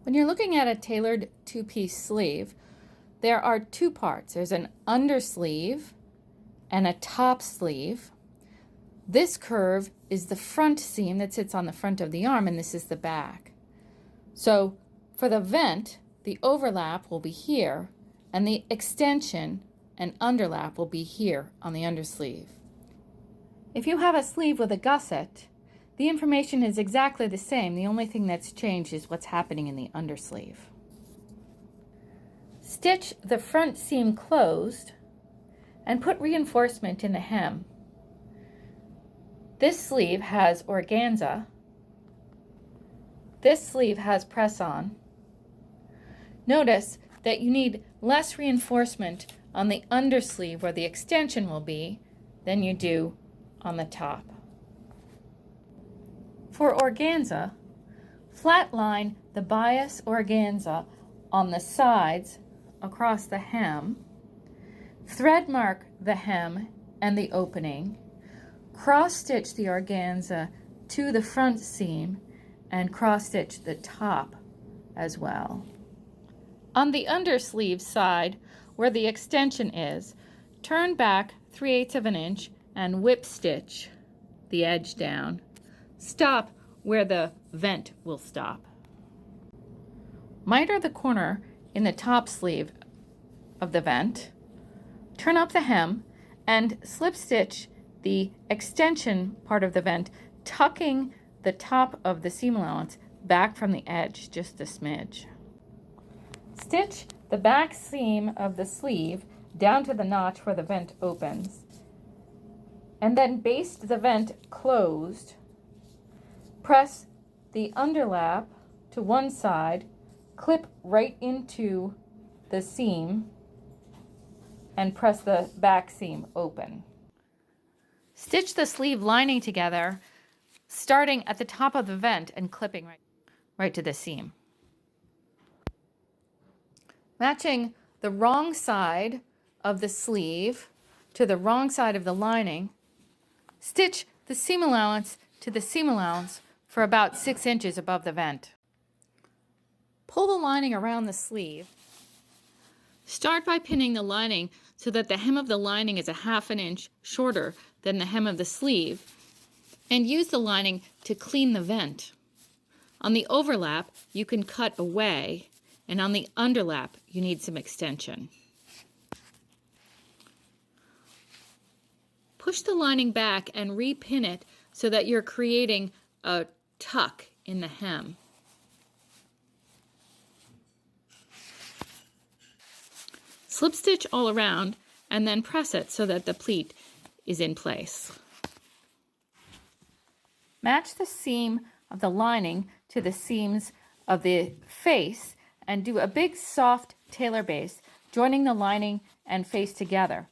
When you're looking at a tailored two-piece sleeve, there are two parts. There's an undersleeve and a top sleeve. This curve is the front seam that sits on the front of the arm, and this is the back. So for the vent, the overlap will be here, and the extension and underlap will be here on the undersleeve. If you have a sleeve with a gusset, the information is exactly the same. The only thing that's changed is what's happening in the undersleeve. Stitch the front seam closed and put reinforcement in the hem. This sleeve has organza. This sleeve has press-on. Notice that you need less reinforcement on the undersleeve where the extension will be than you do on the top. For organza, flatline the bias organza on the sides across the hem, thread mark the hem and the opening, cross-stitch the organza to the front seam, and cross-stitch the top as well. On the undersleeve side, where the extension is, turn back 3/8 of an inch and whip stitch the edge down. Stop where the vent will stop. Miter the corner in the top sleeve of the vent, turn up the hem, and slip stitch the extension part of the vent, tucking the top of the seam allowance back from the edge just a smidge. Stitch the back seam of the sleeve down to the notch where the vent opens, and then baste the vent closed. Press the underlap to one side, clip right into the seam, and press the back seam open. Stitch the sleeve lining together, starting at the top of the vent and clipping right to the seam. Matching the wrong side of the sleeve to the wrong side of the lining, stitch the seam allowance to the seam allowance for about 6 inches above the vent. Pull the lining around the sleeve. Start by pinning the lining so that the hem of the lining is 1/2 inch shorter than the hem of the sleeve, and use the lining to clean the vent. On the overlap, you can cut away, and on the underlap, you need some extension. Push the lining back and repin it so that you're creating a tuck in the hem. Slip stitch all around and then press it so that the pleat is in place. Match the seam of the lining to the seams of the face and do a big soft tailor base, joining the lining and face together.